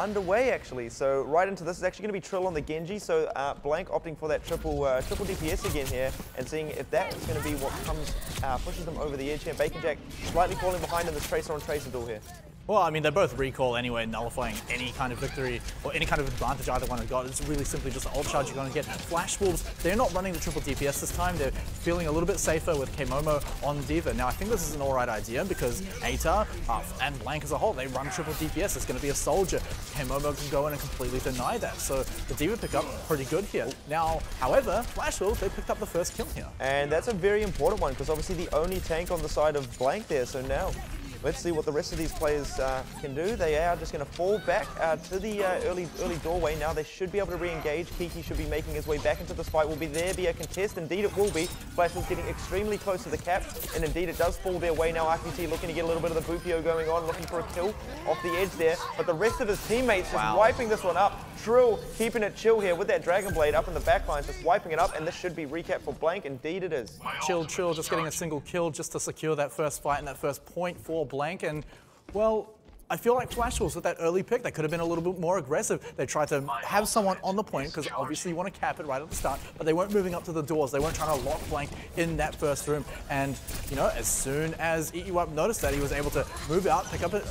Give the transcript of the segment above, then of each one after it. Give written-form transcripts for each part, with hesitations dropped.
underway actually. So right into this is actually going to be Trill on the Genji. So Blank opting for that triple DPS again here and seeing if that is going to be what comes pushes them over the edge here. Bacon Jack slightly falling behind in this Tracer on Tracer duel here. Well, I mean, they're both recall anyway, nullifying any kind of victory or any kind of advantage either one has got. It's really simply just an ult charge you're going to get. Flash Wolves, they're not running the triple DPS this time. They're feeling a little bit safer with K-Momo on D.Va. Now, I think this is an alright idea because ATAR and Blank as a whole, they run triple DPS. It's going to be a soldier. K-Momo can go in and completely deny that. So the D.Va pick up pretty good here. Now, however, Flash Wolves, they picked up the first kill here. And that's a very important one because obviously the only tank on the side of Blank there. So now, let's see what the rest of these players can do. They are just going to fall back to the early doorway. Now they should be able to re-engage. Kiki should be making his way back into this fight. Will there be a contest? Indeed it will be. Flash is getting extremely close to the cap, and indeed it does fall their way now. RQT looking to get a little bit of the Bupio going on, looking for a kill off the edge there. But the rest of his teammates just wiping this one up. Trill keeping it chill here with that Dragon Blade up in the back line, just wiping it up, and this should be recap for Blank. Indeed it is. Chill, just getting a single kill just to secure that first fight and that first point for Blank. And, well, I feel like Flash Wolves with that early pick, they could have been a little bit more aggressive. They tried to have someone on the point because obviously you want to cap it right at the start, but they weren't moving up to the doors. They weren't trying to lock Blank in that first room. And, you know, as soon as EUP noticed that, he was able to move out, pick up a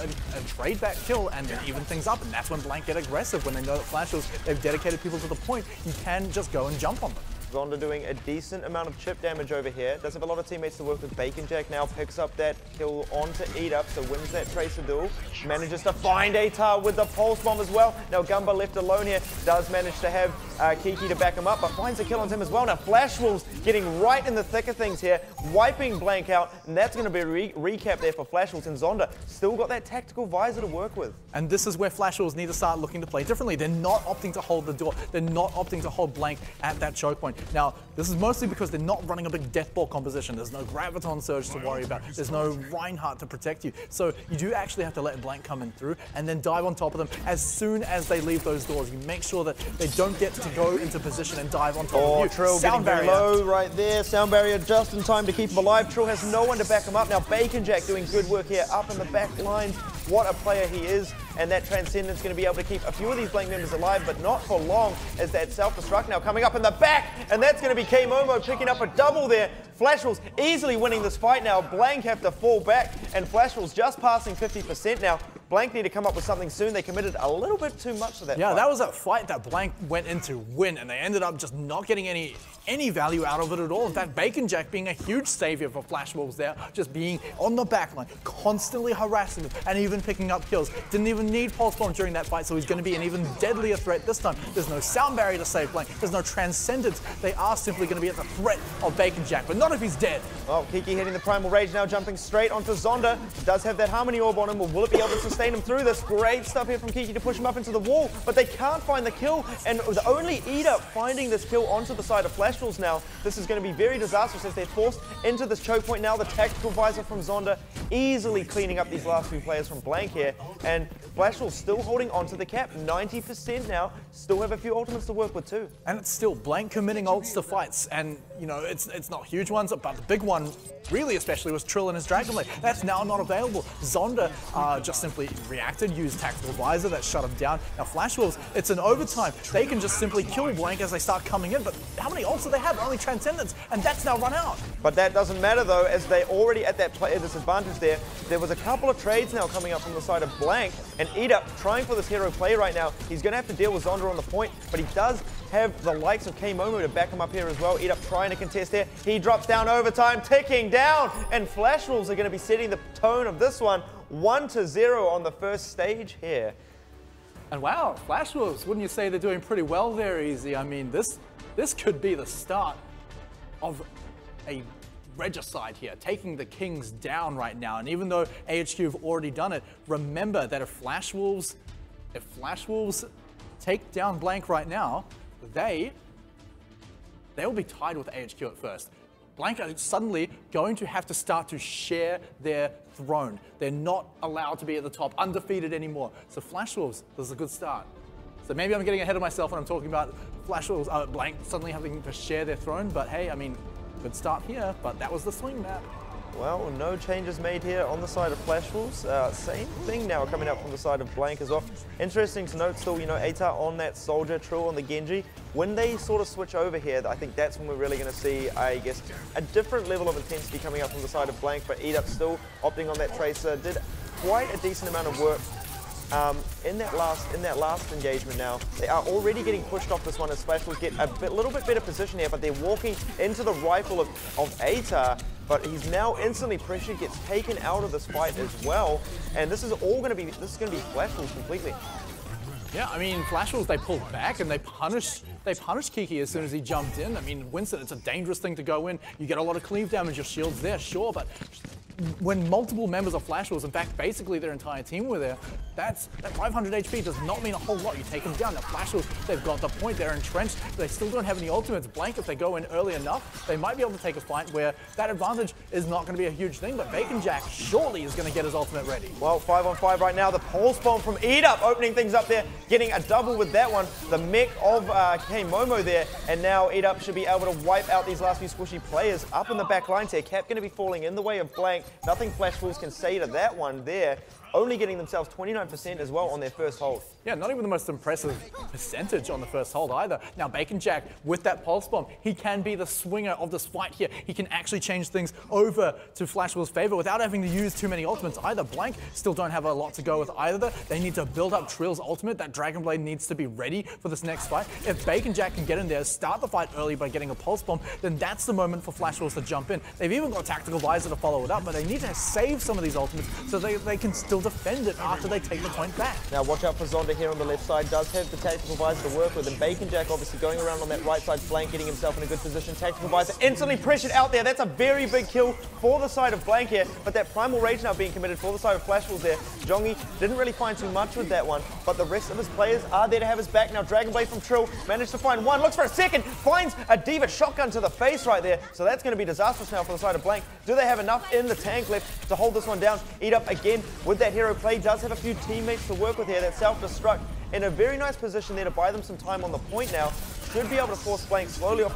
trade back kill and then even things up. And that's when Blank get aggressive. When they know that Flash Wolves, they've dedicated people to the point, you can just go and jump on them. Zonda doing a decent amount of chip damage over here. Does have a lot of teammates to work with. Bacon Jack now picks up that kill onto Eat Up, so wins that Tracer duel. Manages to find ATAR with the Pulse Bomb as well. Now Gumba left alone here. Does manage to have Kiki to back him up, but finds a kill on him as well. Now Flash Wolves getting right in the thick of things here, wiping Blank out, and that's going to be a recap there for Flash Wolves. And Zonda still got that tactical visor to work with. And this is where Flash Wolves need to start looking to play differently. They're not opting to hold the door. They're not opting to hold Blank at that choke point. Now, this is mostly because they're not running a big death ball composition. There's no Graviton Surge to worry about. There's no Reinhardt to protect you. So you do actually have to let Blank come in through and then dive on top of them as soon as they leave those doors. You make sure that they don't get to go into position and dive on top of you. Trill getting very low right there. Sound barrier just in time to keep him alive. Trill has no one to back him up. Now Bacon Jack doing good work here up in the back lines. What a player he is. And that Transcendence going to be able to keep a few of these Blank members alive, but not for long, as that self-destruct now coming up in the back, and that's going to be K-Momo picking up a double there. Flash Wolves easily winning this fight now. Blank have to fall back, and Flash Wolves just passing 50% now. Blank need to come up with something soon. They committed a little bit too much to that fight. That was a fight that Blank went in to win, and they ended up just not getting any value out of it at all. In fact, Bacon Jack being a huge savior for Flash Wolves there, just being on the back line, constantly harassing them, and even picking up kills. Didn't even need Pulse Bomb during that fight, so he's going to be an even deadlier threat this time. There's no sound barrier to save Blank. There's no Transcendence. They are simply going to be at the threat of Bacon Jack, but not if he's dead. Well, Kiki hitting the Primal Rage now, jumping straight onto Zonda. Does have that Harmony Orb on him. Will it be able to sustain him through this? Great stuff here from Kiki to push him up into the wall, but they can't find the kill, and the only Eat Up finding this kill onto the side of Flash Wolves now. This is going to be very disastrous as they're forced into this choke point now. The tactical visor from Zonda easily cleaning up these last few players from Blank here, and Flash Wolves still holding onto the cap, 90% now. Still have a few ultimates to work with too. And it's still Blank committing ults to fights, and you know, it's not huge ones, but the big one really especially was Trill and his Dragon Blade. That's now not available. Zonda just simply reacted, used tactical visor that shut him down. Now Flash Wolves, it's an overtime. They can just simply kill Blank as they start coming in, but how many ults do they have? Only Transcendence, and that's now run out. But that doesn't matter though, as they already at that disadvantage there. There was a couple of trades now coming up from the side of Blank, and Eat Up trying for this hero play right now. He's going to have to deal with Zonda on the point, but he does have the likes of K-Momo to back him up here as well. Eat Up trying to contest there. He drops down overtime, ticking down, and Flash Wolves are going to be setting the tone of this one. 1-0 on the first stage here. And wow, Flash Wolves, wouldn't you say they're doing pretty well there, Easy? I mean, this could be the start of a regicide here, taking the Kings down right now. And even though AHQ have already done it, remember that if Flash Wolves take down Blank right now, they will be tied with AHQ at first. Blank are suddenly going to have to start to share their throne. They're not allowed to be at the top, undefeated anymore. So Flash Wolves, this is a good start. So maybe I'm getting ahead of myself when I'm talking about Flash Wolves, Blank suddenly having to share their throne, but hey, I mean, good start here, but that was the swing map. Well, no changes made here on the side of Flash Wolves. Same thing now coming up from the side of Blank as well. Interesting to note still, you know, ATAR on that Soldier, Trill on the Genji. When they sort of switch over here, I think that's when we're really going to see, I guess, a different level of intensity coming up from the side of Blank, but Eat Up still opting on that Tracer. Did quite a decent amount of work in that last engagement now. They are already getting pushed off this one as Flash Wolves get a little bit better position here, but they're walking into the rifle of ATAR. But he's now instantly pressured, gets taken out of this fight as well. And this is all going to be, Flash Wolves completely. Yeah, I mean, Flash Wolves, they pulled back and they punished Kiki as soon as he jumped in. I mean, Winston, it's a dangerous thing to go in. You get a lot of cleave damage, your shield's there, sure, but when multiple members of Flash Wolves, in fact, basically their entire team were there, that 500 HP does not mean a whole lot. You take them down. Now, Flash Wolves, they've got the point. They're entrenched. They still don't have any ultimates. Blank, if they go in early enough, they might be able to take a fight where that advantage is not going to be a huge thing, but Bacon Jack surely is going to get his ultimate ready. Well, 5-on-5 right now. The pulse bomb from Eat Up opening things up there, getting a double with that one. The mech of K-Momo there, and now Eat Up should be able to wipe out these last few squishy players up in the back lines here. Cap going to be falling in the way of Blank. Nothing Flash Wolves can say to that one there. Only getting themselves 29% as well on their first hold. Yeah, not even the most impressive percentage on the first hold either. Now, Bacon Jack, with that pulse bomb, he can be the swinger of this fight here. He can actually change things over to Flash Wolves' favor without having to use too many ultimates either. Blank still don't have a lot to go with either. They need to build up Trill's ultimate. That Dragon Blade needs to be ready for this next fight. If Bacon Jack can get in there, start the fight early by getting a pulse bomb, then that's the moment for Flash Wolves to jump in. They've even got Tactical Visor to follow it up, but they need to save some of these ultimates so they can still defend it after they take the point back. Now watch out for Zonda here on the left side. Does have the Tactical Visor to work with, and Bacon Jack obviously going around on that right side flank, getting himself in a good position. Tactical Visor instantly pressured out there. That's a very big kill for the side of Blank here, but that Primal Rage now being committed for the side of Flash Wolves there. Jongi didn't really find too much with that one, but the rest of his players are there to have his back. Now Dragon Blade from Trill managed to find one, looks for a second, finds a Diva shotgun to the face right there, so that's going to be disastrous now for the side of Blank. Do they have enough in the tank left to hold this one down? Eat Up again with that hero play, does have a few teammates to work with here. That self-destruct in a very nice position there to buy them some time on the point now. Should be able to force Blank slowly off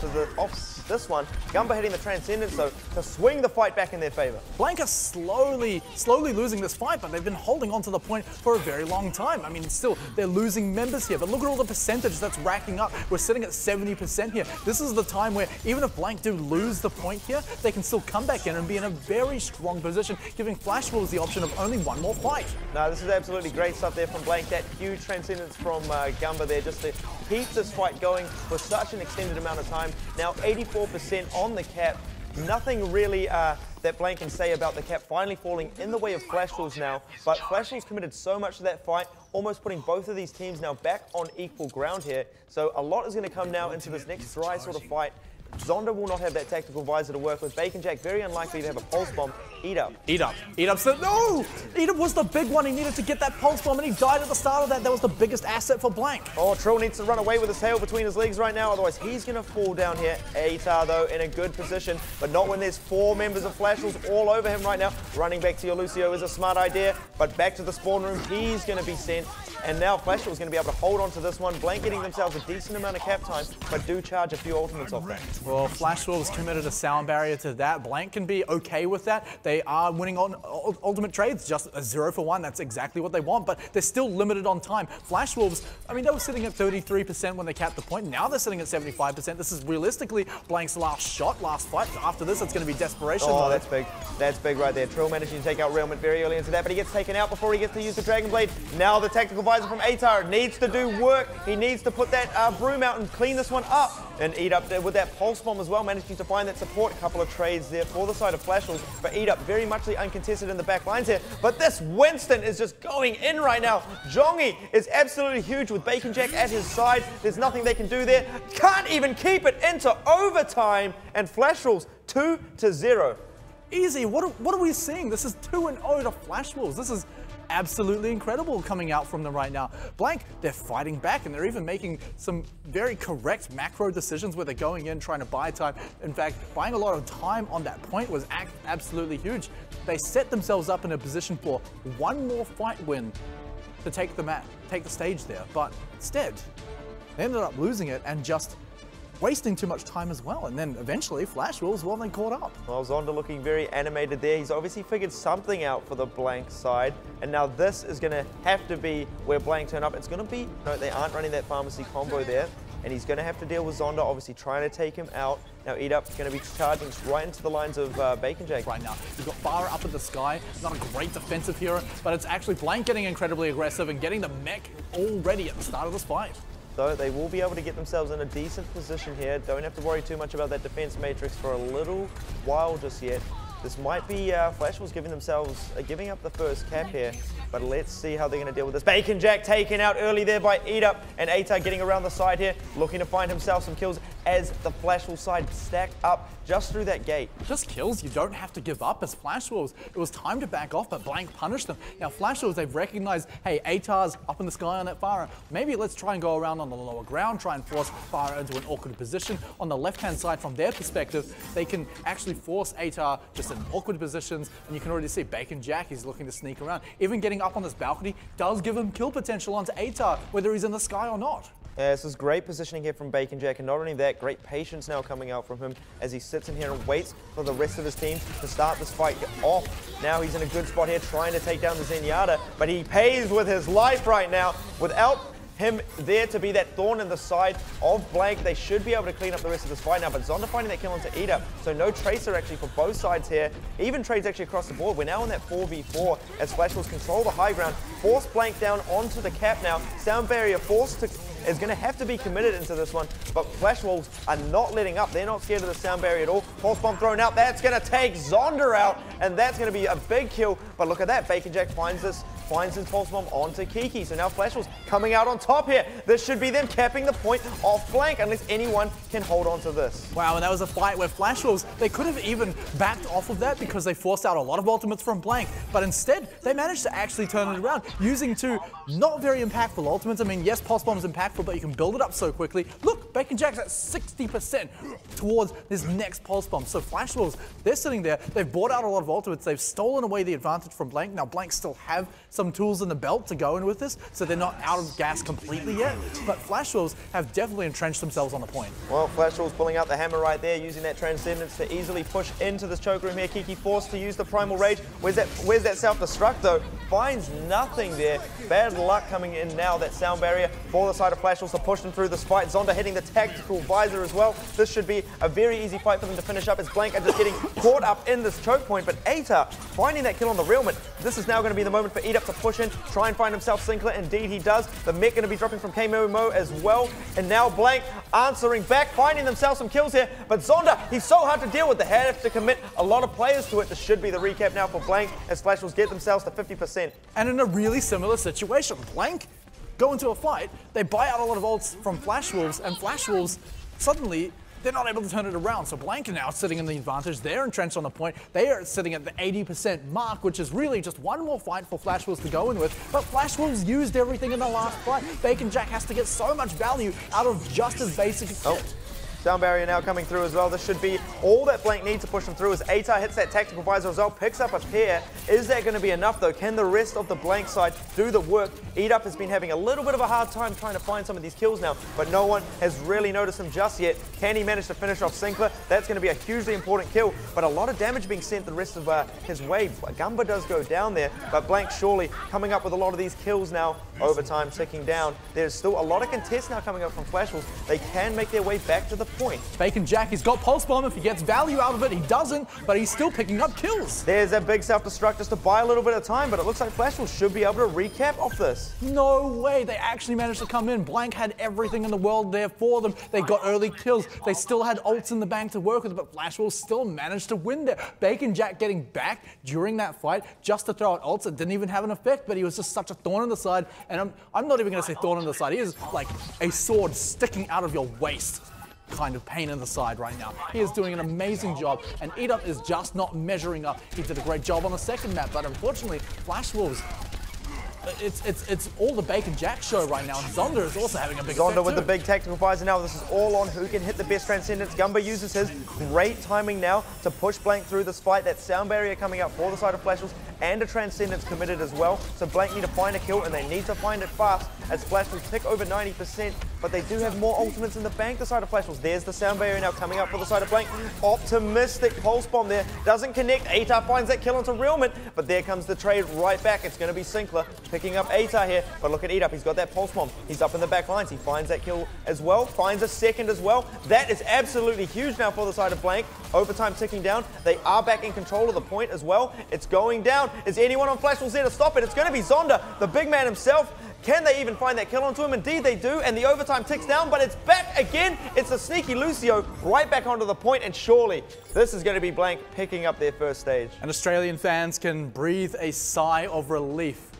this one. Gumba hitting the Transcendence though to swing the fight back in their favor. Blank are slowly losing this fight, but they've been holding on to the point for a very long time. I mean, still, they're losing members here, but look at all the percentage that's racking up. We're sitting at 70% here. This is the time where even if Blank do lose the point here, they can still come back in and be in a very strong position, giving Flash Wolves the option of only one more fight. No, this is absolutely great stuff there from Blank. That huge Transcendence from Gumba there just to keep this fight going for such an extended amount of time. Now 84% on the cap. Nothing really that Blank can say about the cap finally falling in the way of Flash Wolves now, but Flash Wolves committed so much to that fight, almost putting both of these teams now back on equal ground here. So a lot is going to come now into this next dry sort of fight. Zonda will not have that Tactical Visor to work with. Bacon Jack very unlikely to have a pulse bomb. Eat Up. Eat Up. Eat Up said, no! Eat Up was the big one. He needed to get that pulse bomb and he died at the start of that. That was the biggest asset for Blank. Oh, Trill needs to run away with his tail between his legs right now. Otherwise, he's going to fall down here. ATAR, though, in a good position, but not when there's 4 members of Flash Wolves all over him right now. Running back to your Lucio is a smart idea, but back to the spawn room, he's going to be sent. And now Flash Wolves going to be able to hold on to this one. Blank getting themselves a decent amount of cap time, but do charge a few ultimates off that. Well, Flash Wolves committed a sound barrier to that. Blank can be okay with that. They are winning on ultimate trades, just a 0 for 1. That's exactly what they want, but they're still limited on time. Flash Wolves, I mean, they were sitting at 33% when they capped the point. Now they're sitting at 75%. This is realistically Blank's last shot, last fight. After this, it's going to be desperation. Oh, that's big. That's big right there. Trill managing to take out Realment very early into that, but he gets taken out before he gets to use the Dragon Blade. Now the Tactical Visor from ATAR needs to do work. He needs to put that broom out and clean this one up. And Eat Up with that pulse bomb as well, managing to find that support. A couple of trades there for the side of Flash Wolves, but Eat Up very much uncontested in the back lines here. But this Winston is just going in right now. Jongi is absolutely huge with Bacon Jack at his side. There's nothing they can do there. Can't even keep it into overtime. And Flash Wolves 2-0. Easy. What are we seeing? This is 2-0 to Flash Wolves. This is absolutely incredible coming out from them right now. Blank, they're fighting back and they're even making some very correct macro decisions where they're going in trying to buy time. In fact, buying a lot of time on that point was absolutely huge. They set themselves up in a position for one more fight win to take the stage there, but instead they ended up losing it and just wasting too much time as well. And then eventually Flash Wolves, well, they caught up. Well, Zonda looking very animated there. He's obviously figured something out for the Blank side. And now this is going to have to be where Blank turn up. It's going to be, no, they aren't running that pharmacy combo there. And he's going to have to deal with Zonda, obviously trying to take him out. Now Edup's going to be charging right into the lines of Bacon Jack. Right now, you've got Farah up in the sky. Not a great defensive hero, but it's actually Blank getting incredibly aggressive and getting the mech already at the start of this fight. So they will be able to get themselves in a decent position here. Don't have to worry too much about that defense matrix for a little while just yet. This might be Flash Wolves giving themselves, giving up the first cap here, but let's see how they're going to deal with this. Bacon Jack taken out early there by Edup, and Atar getting around the side here, looking to find himself some kills as the Flash Wolves side stack up just through that gate. Just kills, you don't have to give up as Flash Wolves. It was time to back off, but Blank punished them. Now Flash Wolves, they've recognized, hey, Atar's up in the sky on that Farah. Maybe let's try and go around on the lower ground, try and force Farah into an awkward position. On the left-hand side, from their perspective, they can actually force Atar just in awkward positions, and you can already see Bacon Jack, he's looking to sneak around. Even getting up on this balcony does give him kill potential onto Atar, whether he's in the sky or not. Yeah, this is great positioning here from Bacon Jack, and not only that, great patience now coming out from him as he sits in here and waits for the rest of his team to start this fight off. Now he's in a good spot here trying to take down the Zenyatta, but he pays with his life right now. Without him there to be that thorn in the side of Blank, they should be able to clean up the rest of this fight now, but Zonda finding that kill onto Edup, so no Tracer actually for both sides here. Even trades actually across the board. We're now on that 4v4 as Flash Wolves control the high ground, force Blank down onto the cap now. Sound Barrier is going to have to be committed into this one, but Flash Wolves are not letting up. They're not scared of the Sound Barrier at all. Pulse Bomb thrown out. That's going to take Zonda out, and that's going to be a big kill. But look at that. Bacon Jack finds his Pulse Bomb onto Kiki. So now Flash Wolves coming out on top here. This should be them capping the point off Blank, unless anyone can hold on to this. Wow, and that was a fight where Flash Wolves, they could have even backed off of that because they forced out a lot of ultimates from Blank, but instead they managed to actually turn it around using two not very impactful ultimates. I mean, yes, Pulse Bomb's impactful, but you can build it up so quickly. Look, Bacon Jack's at 60% towards his next Pulse Bomb. So Flash Wolves, they're sitting there, they've bought out a lot of ultimates, they've stolen away the advantage from Blank. Now Blank still have some tools in the belt to go in with this, so they're not out of gas completely yet, but Flash Wolves have definitely entrenched themselves on the point. Well, Flash Wolves pulling out the hammer right there, using that Transcendence to easily push into this choke room here. Kiki forced to use the Primal Rage. Where's that self-destruct though? Finds nothing there. Bad luck coming in now, that Sound Barrier for the side of Flash Wolves to push them through this fight. Zonda hitting the Tactical Visor as well. This should be a very easy fight for them to finish up as Blank are just getting caught up in this choke point, but Atar finding that kill on the Realman. This is now going to be the moment for Edup to push in, try and find himself Sinclair. Indeed he does. The mech going to be dropping from K-Mo as well, and now Blank answering back, finding themselves some kills here, but Zonda, he's so hard to deal with. They have to commit a lot of players to it. This should be the recap now for Blank as Flash Wolves get themselves to 50%. And in a really similar situation, Blank go into a fight, they buy out a lot of ults from Flash Wolves, and Flash Wolves suddenly they're not able to turn it around. So Blank are now sitting in the advantage. They're entrenched on the point. They are sitting at the 80% mark, which is really just one more fight for Flash Wolves to go in with. But Flash Wolves used everything in the last fight. Bacon Jack has to get so much value out of just as basic a kit. Sound Barrier now coming through as well. This should be all that Blank needs to push them through as Atar hits that Tactical Visor as well, picks up a pair. Is that going to be enough though? Can the rest of the Blank side do the work? Edup has been having a little bit of a hard time trying to find some of these kills now, but no one has really noticed him just yet. Can he manage to finish off Sinclair? That's going to be a hugely important kill, but a lot of damage being sent the rest of his way. Gumba does go down there, but Blank surely coming up with a lot of these kills now. Overtime ticking down. There's still a lot of contests now coming up from Flash Wolves. They can make their way back to the point. Bacon Jack, he's got Pulse Bomb. If he gets value out of it, he doesn't, but he's still picking up kills. There's a big self-destruct just to buy a little bit of time, but it looks like Flash Wolves should be able to recap off this. No way, they actually managed to come in. Blank had everything in the world there for them. They got early kills. They still had ults in the bank to work with, but Flash Wolves still managed to win there. Bacon Jack getting back during that fight just to throw out ults. It didn't even have an effect, but he was just such a thorn in the side. And I'm not even going to say thorn in the side. He is like a sword sticking out of your waist. Kind of pain in the side right now. He is doing an amazing job, and Edup is just not measuring up. He did a great job on the second map, but unfortunately, Flash Wolves, it's all the Bacon Jack show right now, and Zonda is also having a big effect Zonda with too. the big Tactical Visor now. This is all on who can hit the best Transcendence. Gumba uses his great timing now to push Blank through this fight. That Sound Barrier coming up for the side of Flash Wolves, and a Transcendence committed as well. So Blank need to find a kill, and they need to find it fast as Flash Wolves pick over 90%. but they do have more ultimates in the bank, the side of Flash Wolves. There's the sound barrier now coming up for the side of Blank. Optimistic pulse bomb there. Doesn't connect. Atar finds that kill onto Realman, but there comes the trade right back. It's going to be Sinclair picking up Atar here, but look at Eat Up. He's got that pulse bomb. He's up in the back lines. He finds that kill as well, finds a second as well. That is absolutely huge now for the side of Blank. Overtime ticking down. They are back in control of the point as well. It's going down. Is anyone on Flash Wolves there to stop it? It's going to be Zonda, the big man himself. Can they even find that kill onto him? Indeed they do, and the overtime ticks down, but it's back again. It's a sneaky Lucio right back onto the point, and surely this is going to be Blank picking up their first stage. And Australian fans can breathe a sigh of relief.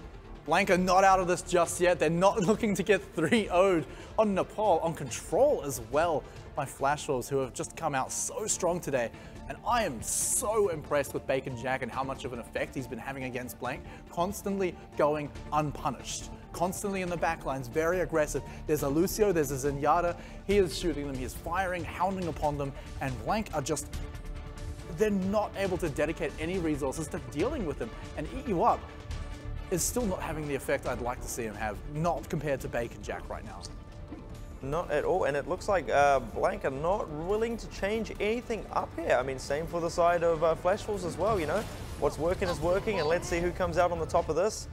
Blank are not out of this just yet. They're not looking to get 3-0'd on Nepal, on control as well by Flash Wolves, who have just come out so strong today. And I am so impressed with Bacon Jack and how much of an effect he's been having against Blank, constantly going unpunished. Constantly in the backlines, very aggressive. There's a Lucio, there's a Zenyatta. He is shooting them, he is firing, hounding upon them, and Blank are just, they're not able to dedicate any resources to dealing with them. And Eat You Up is still not having the effect I'd like to see him have, not compared to Bacon Jack right now. Not at all, and it looks like Blank are not willing to change anything up here. I mean, same for the side of Flash Wolves as well, you know. What's working is working, and let's see who comes out on the top of this.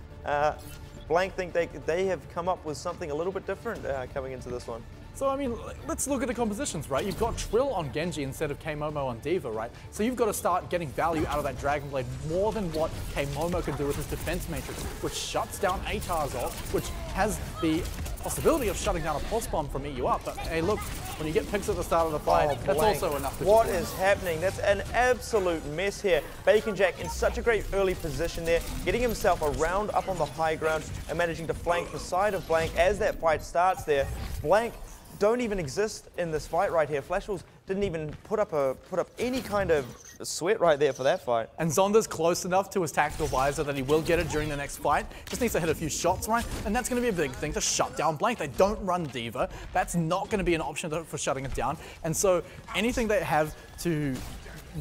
Blank think they have come up with something a little bit different coming into this one. So, I mean, let's look at the compositions, right? You've got Trill on Genji instead of K-Momo on D.Va, right? So you've got to start getting value out of that Dragon Blade more than what K-Momo can do with his defense matrix, which shuts down Atar's ult, which has the possibility of shutting down a pulse bomb from Eat You Up. But hey, look, when you get picks at the start of the fight, that's also enough to What is happening? That's an absolute mess here. Bacon Jack in such a great early position there, getting himself around up on the high ground and managing to flank the side of Blank as that fight starts there. Blank don't even exist in this fight right here. Flash Wolves didn't even put up any kind of sweat right there for that fight. And Zonda's close enough to his tactical visor that he will get it during the next fight. Just needs to hit a few shots, right? And that's going to be a big thing to shut down Blank. They don't run D.Va. That's not going to be an option for shutting it down. And so anything they have to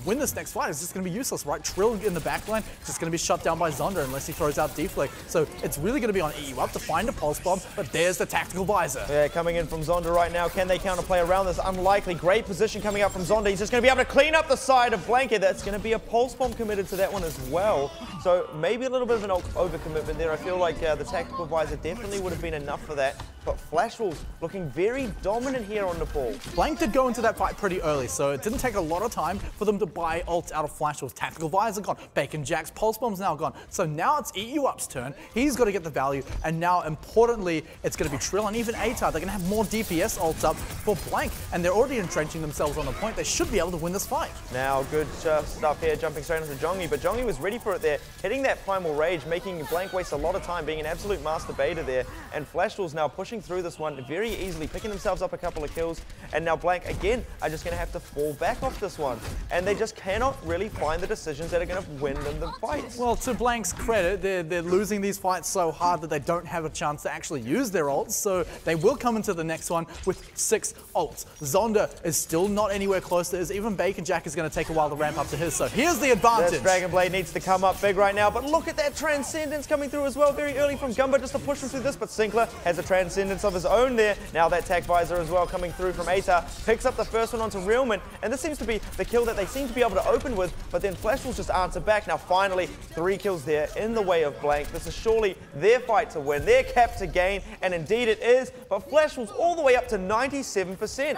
win this next fight is just going to be useless, right? Trill in the backline is just going to be shut down by Zonda unless he throws out deflect. So it's really going to be on Eat You Up to find a pulse bomb, but there's the tactical visor. Yeah, coming in from Zonda right now. Can they counterplay around this? Unlikely. Great position coming out from Zonda. He's just going to be able to clean up the side of Blanket. That's going to be a pulse bomb committed to that one as well. So maybe a little bit of an overcommitment there. I feel like the tactical visor definitely would have been enough for that. But Flash Wolves looking very dominant here on Nepal. Blank did go into that fight pretty early, so it didn't take a lot of time for them to buy ults out of Flash Wolves. Tactical visor gone. Bacon Jack's pulse bomb's now gone. So now it's Eat You Up's turn. He's got to get the value, and now importantly, it's going to be Trill and even Atar. They're going to have more DPS ults up for Blank, and they're already entrenching themselves on the point. They should be able to win this fight. Now good stuff here, jumping straight into Jongi, but Jongi was ready for it there, hitting that Primal Rage, making Blank waste a lot of time, being an absolute master baiter there, and Flash Wolves now pushing through this one very easily, picking themselves up a couple of kills, and now Blank again are just going to have to fall back off this one, and they just cannot really find the decisions that are going to win them the fights. Well, to Blank's credit, they're losing these fights so hard that they don't have a chance to actually use their ults, so they will come into the next one with 6 ults. Zonda is still not anywhere close to his. Even Bacon Jack is going to take a while to ramp up to his, so here's the advantage. This Dragon Blade needs to come up big right now, but look at that Transcendence coming through as well, very early from Gumba just to push him through this, but Sinclair has a Transcendence of his own there. Now that Tac Visor as well coming through from Atar, picks up the first one onto Realman, and this seems to be the kill that they seem to be able to open with, but then Flash Wolves just answer back. Now finally, 3 kills there in the way of Blank. This is surely their fight to win, their cap to gain, and indeed it is, but Flash Wolves all the way up to 97%.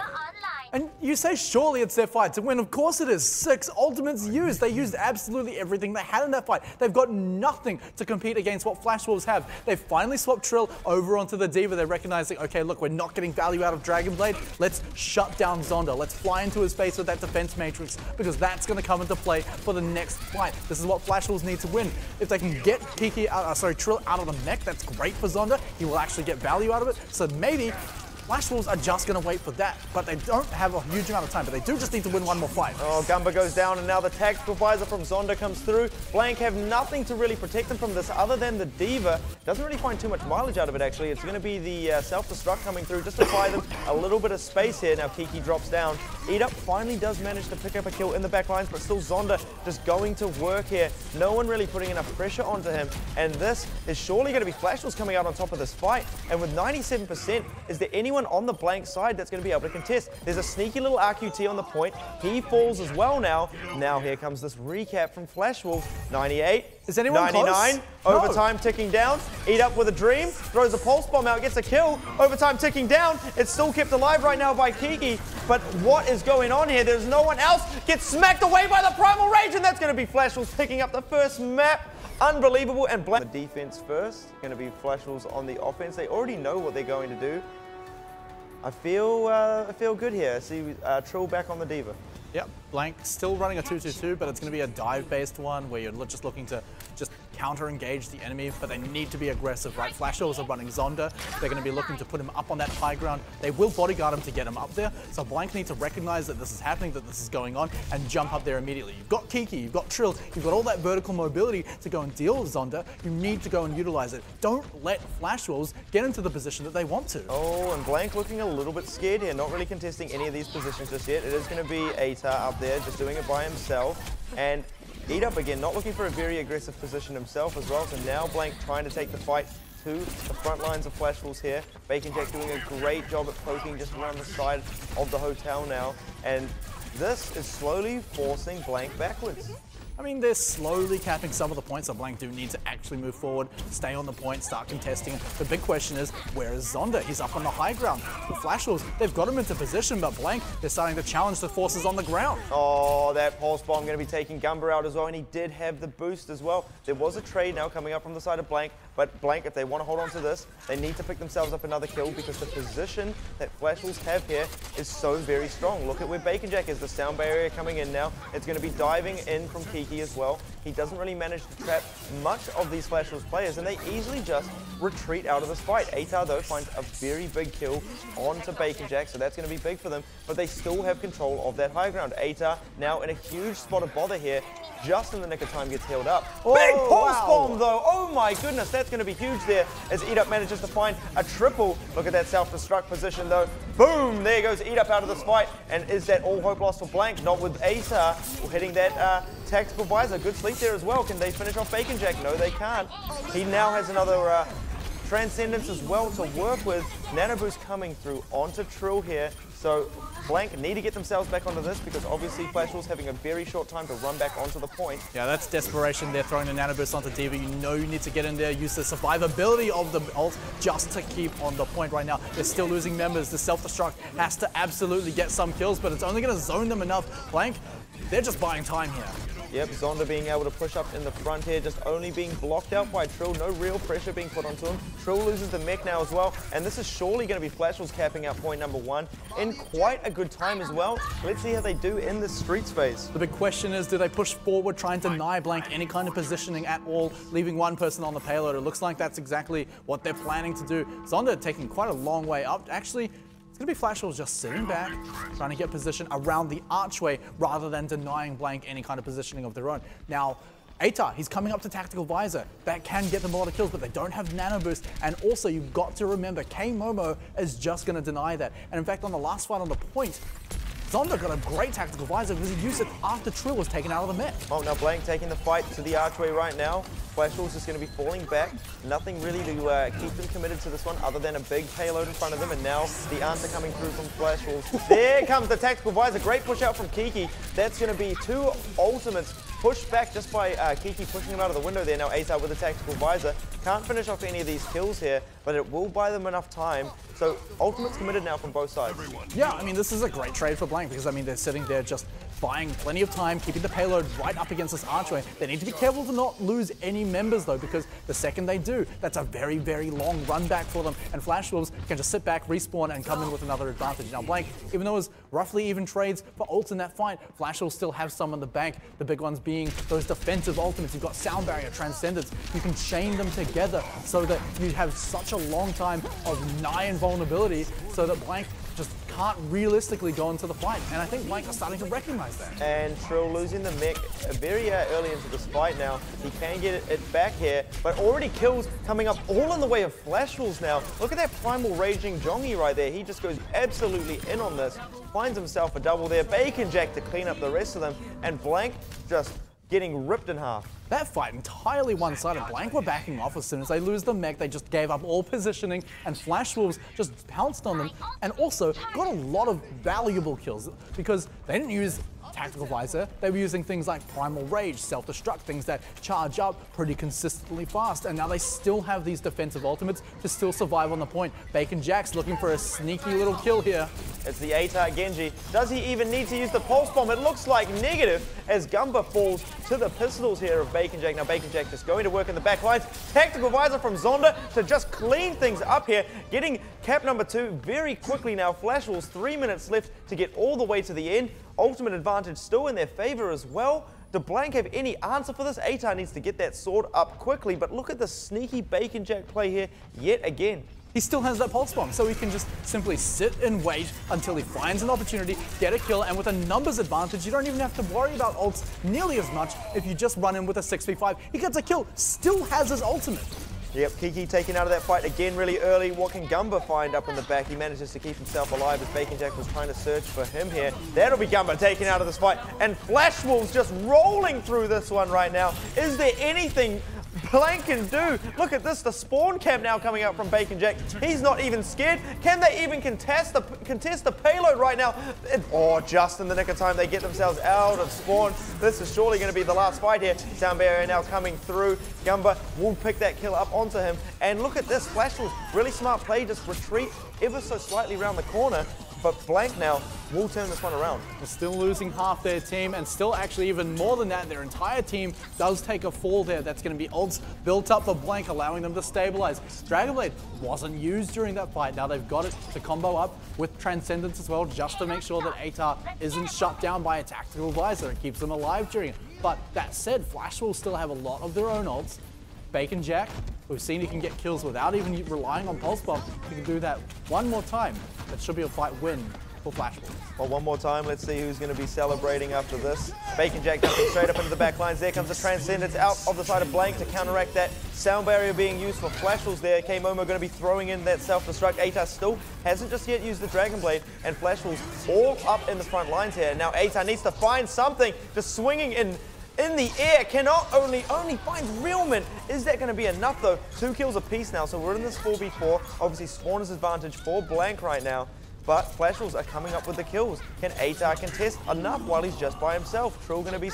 And you say surely it's their fight to win. Of course it is. 6 ultimates used. They used absolutely everything they had in that fight. They've got nothing to compete against what Flash Wolves have. They've finally swapped Trill over onto the D.Va. They're recognizing, okay, look, we're not getting value out of Dragon Blade. Let's shut down Zonda. Let's fly into his face with that defense matrix, because that's going to come into play for the next fight. This is what Flash Wolves need to win. If they can get Trill out of the mech, that's great for Zonda. He will actually get value out of it. So maybe Flash Wolves are just going to wait for that, but they don't have a huge amount of time, but they do just need to win one more fight. Oh, Gumba goes down, and now the tactical visor from Zonda comes through. Blank have nothing to really protect them from this other than the D.Va. Doesn't really find too much mileage out of it, actually. It's going to be the self-destruct coming through just to buy them a little bit of space here. Now Kiki drops down. Eat Up finally does manage to pick up a kill in the back lines, but still Zonda just going to work here. No one really putting enough pressure onto him, and this is surely going to be Flash Wolves coming out on top of this fight. And with 97%, is there anyone anyone on the Blank side that's going to be able to contest. There's a sneaky little RQT on the point. He falls as well now. Now here comes this recap from Flash Wolf. 98. Is anyone 99. close? Overtime ticking down. Eat Up with a dream. Throws a pulse bomb out. Gets a kill. Overtime ticking down. It's still kept alive right now by Kiki. But what is going on here? There's no one else. Gets smacked away by the Primal Rage. And that's going to be Flash Wolf picking up the first map. Unbelievable. And Blank. The defense first. Going to be Flash Wolves on the offense. They already know what they're going to do. I feel good here. I see Trill back on the Diva. Yep, Blank still running a 2-2-2, but it's going to be a dive-based one where you're just looking to just counter-engage the enemy, but they need to be aggressive, right? Flash Wolves are running Zonda. They're going to be looking to put him up on that high ground. They will bodyguard him to get him up there, so Blank need to recognize that this is happening, that this is going on, and jump up there immediately. You've got Kiki, you've got Trill, you've got all that vertical mobility to go and deal with Zonda. You need to go and utilize it. Don't let Flash Wolves get into the position that they want to. Oh, and Blank looking a little bit scared here, not really contesting any of these positions just yet. It is going to be Atar up there, just doing it by himself. And Eat Up again, not looking for a very aggressive position himself as well. So now Blank trying to take the fight to the front lines of Flash Wolves here. Bacon Jack doing a great job at poking just around the side of the hotel now. And this is slowly forcing Blank backwards. I mean, they're slowly capping some of the points, so Blank do need to actually move forward, stay on the point, start contesting. The big question is, where is Zonda? He's up on the high ground. The Flash Wolves, they've got him into position, but Blank, they're starting to challenge the forces on the ground. Oh, that pulse bomb going to be taking Gumber out as well, and he did have the boost as well. There was a trade now coming up from the side of Blank, but Blank, if they want to hold on to this, they need to pick themselves up another kill because the position that Flash Wolves have here is so very strong. Look at where Bacon Jack is, the sound barrier coming in now. It's going to be diving in from Kiki as well. He doesn't really manage to trap much of these Flash Wolves players, and they easily just retreat out of this fight. Atar, though, finds a very big kill onto Bacon Jack, so that's going to be big for them, but they still have control of that high ground. Atar now in a huge spot of bother here, just in the nick of time gets healed up. Oh, big pulse wow. bomb, though. Oh my goodness, that's going to be huge there as Eat Up manages to find a triple. Look at that self-destruct position, though. Boom! There goes Eat Up out of this fight, and is that all hope lost for Blank? Not with Atar hitting that tactical visor. Good sleep there as well. Can they finish off Bacon Jack? No, they can't. He now has another Transcendence as well to work with. Nano Boost coming through onto Trill here. So Blank need to get themselves back onto this because obviously Flash Wolves having a very short time to run back onto the point. Yeah, that's desperation. They're throwing a Nano Boost onto Diva. You know you need to get in there, use the survivability of the ult just to keep on the point right now. They're still losing members. The self-destruct has to absolutely get some kills, but it's only going to zone them enough. Blank, they're just buying time here. Yep, Zonda being able to push up in the front here, just only being blocked out by Trill. No real pressure being put onto him. Trill loses the mech now as well, and this is surely going to be Flash Wolves capping out point number 1 in quite a good time as well. Let's see how they do in this street space. The big question is, do they push forward, try and deny Blank any kind of positioning at all, leaving one person on the payload? It looks like that's exactly what they're planning to do. Zonda taking quite a long way up. Actually, it's going to be Flash Wolves just sitting back, trying to get position around the archway rather than denying Blank any kind of positioning of their own. Now, Atar, he's coming up to Tactical Visor. That can get them a lot of kills, but they don't have Nano Boost. And also, you've got to remember, K-Momo is just going to deny that. And in fact, on the last fight on the point, Zonda got a great Tactical Visor because he used it after Trill was taken out of the mech. Oh, now Blank taking the fight to the archway right now. Flash Wolves is going to be falling back. Nothing really to keep them committed to this one other than a big payload in front of them. And now the answer coming through from Flash Wolves. There comes the Tactical Visor. Great push out from Kiki. That's going to be 2 ultimates pushed back just by Kiki pushing him out of the window there. Now Atar with the Tactical Visor. Can't finish off any of these kills here, but it will buy them enough time. So ultimates committed now from both sides. Yeah, I mean, this is a great trade for Blank because, I mean, they're sitting there just buying plenty of time, keeping the payload right up against this archway. They need to be careful to not lose any members, though, because the second they do, that's a very, very long run back for them. And Flash Wolves can just sit back, respawn, and come in with another advantage. Now, Blank, even though it was roughly even trades for ults in that fight, Flash Wolves still have some in the bank. The big ones being those defensive ultimates. You've got Sound Barrier, Transcendence. You can chain them together so that you have such a long time of nigh invulnerability so that Blank just can't realistically go into the fight. And I think Blank are starting to recognize that. And Trill losing the mech very early into this fight now. He can get it back here, but already kills coming up all in the way of Flash Wolves now. Look at that Primal Raging Jongi right there. He just goes absolutely in on this. Finds himself a double there. Bacon Jack to clean up the rest of them. And Blank just getting ripped in half. That fight entirely one-sided. Blank were backing off as soon as they lose the mech. They just gave up all positioning, and Flash Wolves just pounced on them, and also got a lot of valuable kills because they didn't use Tactical Visor. They were using things like Primal Rage, Self-Destruct, things that charge up pretty consistently fast, and now they still have these defensive ultimates to still survive on the point. Bacon Jack's looking for a sneaky little kill here. It's the ATAR Genji. Does he even need to use the Pulse Bomb? It looks like negative as Gumba falls to the pistols here of Bacon Jack. Now Bacon Jack just going to work in the back lines. Tactical Visor from Zonda to just clean things up here. Getting cap number 2 very quickly now. Flash Wolves 3 minutes left to get all the way to the end. Ultimate advantage still in their favor as well. Do Blank have any answer for this? ATAR needs to get that sword up quickly, but look at the sneaky Bacon Jack play here yet again. He still has that pulse bomb, so he can just simply sit and wait until he finds an opportunity, get a kill, and with a numbers advantage, you don't even have to worry about ults nearly as much if you just run in with a 6v5. He gets a kill, still has his ultimate. Yep, Kiki taken out of that fight again really early. What can Gumba find up in the back? He manages to keep himself alive as Bacon Jack was trying to search for him here. That'll be Gumba taken out of this fight. And Flash Wolves just rolling through this one right now. Is there anything Blank can do? Look at this, the spawn camp now coming out from Bacon Jack. He's not even scared. Can they even contest the payload right now? Oh, just in the nick of time, they get themselves out of spawn. This is surely going to be the last fight here. Sound barrier now coming through. Gumba will pick that kill up onto him. And look at this, Flash was really smart play, just retreat ever so slightly around the corner. But Blank now will turn this one around. They're still losing half their team, and still actually even more than that, their entire team does take a fall there. That's going to be ults built up for Blank, allowing them to stabilize. Dragon Blade wasn't used during that fight. Now they've got it to combo up with Transcendence as well, just to make sure that ATAR isn't shut down by a Tactical Visor and keeps them alive during it. But that said, Flash will still have a lot of their own ults. Bacon Jack, we've seen he can get kills without even relying on Pulse Bomb. He can do that one more time. That should be a fight win for Flash Wolves. Well, one more time, let's see who's going to be celebrating after this. Bacon Jack jumping straight up into the back lines. There comes the Transcendence out of the side of Blank to counteract that sound barrier being used for Flash Wolves there. K-Momo going to be throwing in that self-destruct. ATAR still hasn't just yet used the Dragon Blade, and Flash Wolves all up in the front lines here. Now ATAR needs to find something, just swinging in the air, cannot only finds Realman. Is that going to be enough though? 2 kills apiece now, so we're in this 4v4. Obviously Spawner's advantage for Blank right now, but Flash Wolves are coming up with the kills. Can ATAR contest enough while he's just by himself? Trill going to be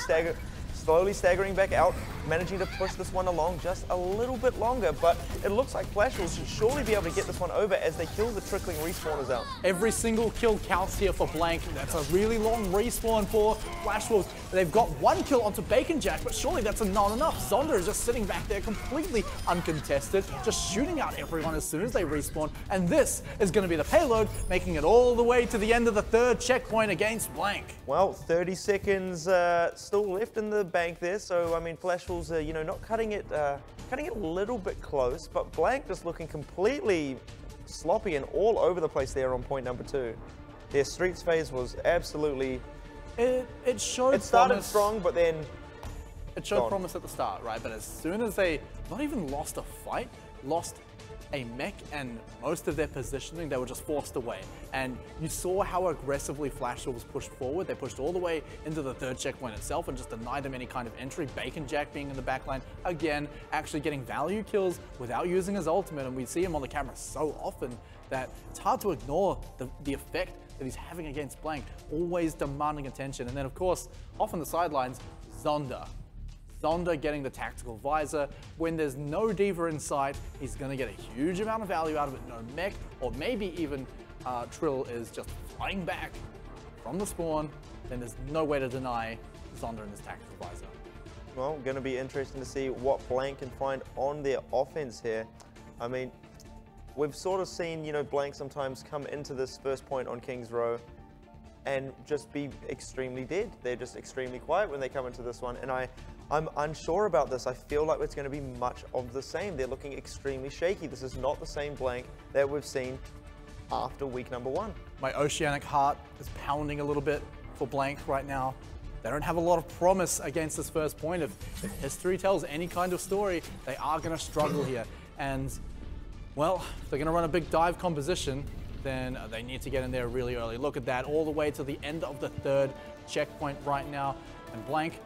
slowly staggering back out, managing to push this one along just a little bit longer, but it looks like Flash Wolves should surely be able to get this one over as they kill the trickling respawners out. Every single kill counts here for Blank. That's a really long respawn for Flash Wolves. They've got 1 kill onto Bacon Jack, but surely that's not enough. Zonda is just sitting back there completely uncontested, just shooting out everyone as soon as they respawn, and this is going to be the payload, making it all the way to the end of the 3rd checkpoint against Blank. Well, 30 seconds still left in the bank there, so I mean Flash Wolves are, you know, not cutting it a little bit close, but Blank just looking completely sloppy and all over the place there on point number 2. Their streets phase was absolutely... It showed It started promise. strong, but then It showed promise at the start, right? But as soon as they not even lost a fight, lost a mech and most of their positioning, they were just forced away. And you saw how aggressively Flash Wolves pushed forward. They pushed all the way into the 3rd checkpoint itself and just denied them any kind of entry. Bacon Jack being in the backline, again, actually getting value kills without using his ultimate. And we see him on the camera so often that it's hard to ignore the effect that he's having against Blank, always demanding attention. And then of course, off on the sidelines, Zonda getting the Tactical Visor. When there's no D.Va in sight, he's going to get a huge amount of value out of it. No mech, or maybe even Trill is just flying back from the spawn. Then there's no way to deny Zonda and his Tactical Visor. Well, going to be interesting to see what Blank can find on their offense here. I mean, we've sort of seen, you know, Blank sometimes come into this first point on King's Row and just be extremely dead. They're just extremely quiet when they come into this one, and I'm unsure about this. I feel like it's going to be much of the same. They're looking extremely shaky. This is not the same Blank that we've seen after week number 1. My oceanic heart is pounding a little bit for Blank right now. They don't have a lot of promise against this first point. If history tells any kind of story, they are going to struggle here. And, well, if they're going to run a big dive composition, then they need to get in there really early. Look at that, all the way to the end of the 3rd checkpoint right now. And Blank,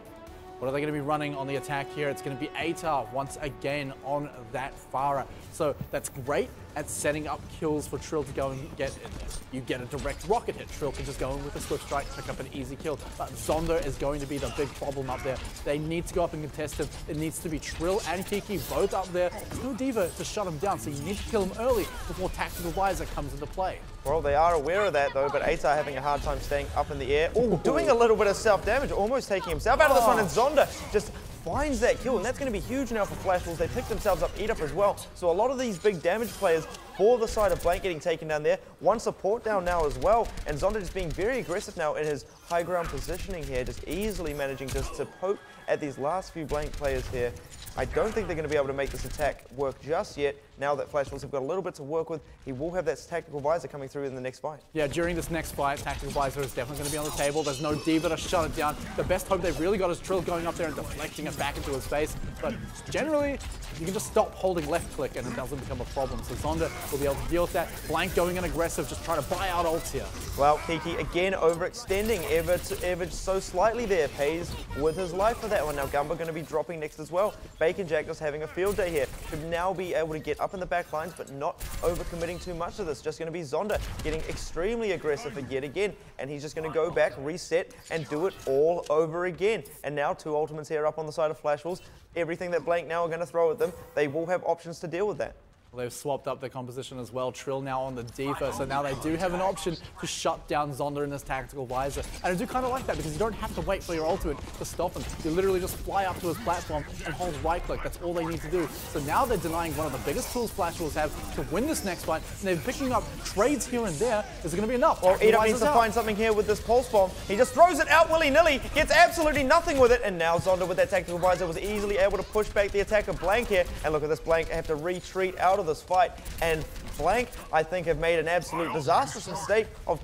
What are they going to be running on the attack here? It's going to be Atar once again on that Pharah. So that's great at setting up kills for Trill to go and get in there. You get a direct rocket hit. Trill can just go in with a Swift Strike, pick up an easy kill. But Zonder is going to be the big problem up there. They need to go up and contest him. It needs to be Trill and Kiki both up there. There's no Diva to shut him down, so you need to kill him early before Tactical Visor comes into play. Well, they are aware of that though, but Atar having a hard time staying up in the air. Oh, doing a little bit of self-damage, almost taking himself out of this one, and Zonder just finds that kill, and that's going to be huge now for Flash Wolves. They pick themselves up, eat up as well. So a lot of these big damage players for the side of Blank getting taken down there. One support down now as well, and Zonder just being very aggressive now in his high ground positioning here, just easily managing just to poke at these last few Blank players here. I don't think they're going to be able to make this attack work just yet. Now that Flash Wolves have got a little bit to work with, he will have that Tactical Visor coming through in the next fight. Yeah, during this next fight, Tactical Visor is definitely going to be on the table. There's no Diva to shut it down. The best hope they've really got is Trill going up there and deflecting it back into his face. But generally, you can just stop holding left click and it doesn't become a problem. So Zonder will be able to deal with that. Blank going in aggressive, just trying to buy out ults here. Well, Kiki again overextending ever so slightly there. Pays with his life for that one. Now Gumba going to be dropping next as well. Bacon Jack just having a field day here. Should now be able to get up in the back lines, but not overcommitting too much of this. Just going to be Zonder getting extremely aggressive yet again. And he's just going to go back, reset, and do it all over again. And now two ultimates here up on the side of Flash Wolves. Everything that Blank now are going to throw at them, they will have options to deal with that. Well, they've swapped up their composition as well. Trill now on the Diva, so now they do have an option to shut down Zonder in this Tactical Visor. And I do kind of like that because you don't have to wait for your ultimate to stop him. You literally just fly up to his platform and hold right click. That's all they need to do. So now they're denying one of the biggest tools Flash Wolves have to win this next fight, and they're picking up trades here and there. Is it going to be enough? Well, Edo needs to find something here with this Pulse Bomb. He just throws it out willy-nilly, gets absolutely nothing with it, and now Zonder with that Tactical Visor was easily able to push back the attack of Blank here. And look at this, Blank have to retreat out of this fight. And Blank, I think, have made an absolute disastrous mistake of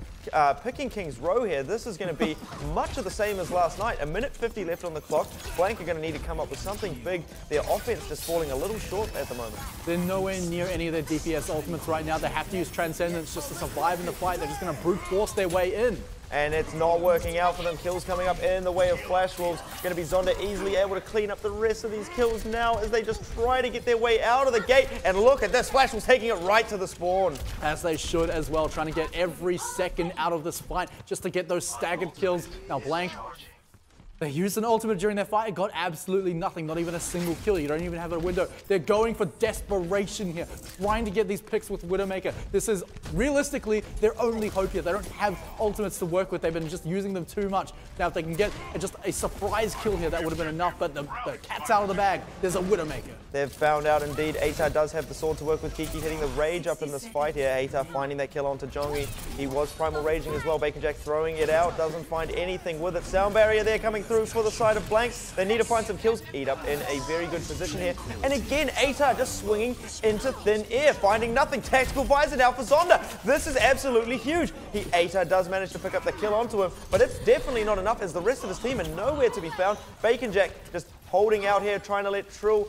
picking King's Row here. This is going to be much of the same as last night. A minute 50 left on the clock. Blank are going to need to come up with something big. Their offense just falling a little short at the moment. They're nowhere near any of their DPS ultimates right now. They have to use Transcendence just to survive in the fight. They're just going to brute force their way in. And it's not working out for them. Kills coming up in the way of Flash Wolves. Going to be Zonder easily able to clean up the rest of these kills now as they just try to get their way out of the gate. And look at this, Flash Wolves taking it right to the spawn. As they should as well, trying to get every second out of this fight just to get those staggered kills. Now Blank, they used an ultimate during their fight. It got absolutely nothing, not even a single kill. You don't even have a window. They're going for desperation here, trying to get these picks with Widowmaker. This is realistically their only hope here. They don't have ultimates to work with. They've been just using them too much. Now, if they can get just a surprise kill here, that would have been enough, but the cat's out of the bag. There's a Widowmaker. They've found out indeed Atar does have the sword to work with. Kiki hitting the rage up in this fight here. Atar finding that kill onto Jongi. He was primal raging as well. Bacon Jack throwing it out. Doesn't find anything with it. Sound barrier there coming through for the side of Blank. They need to find some kills. Eat up in a very good position here. And again, Atar just swinging into thin air, finding nothing. Tactical Visor now for Zonder. This is absolutely huge. Atar does manage to pick up the kill onto him, but it's definitely not enough as the rest of his team are nowhere to be found. Bacon Jack just holding out here, trying to let Trill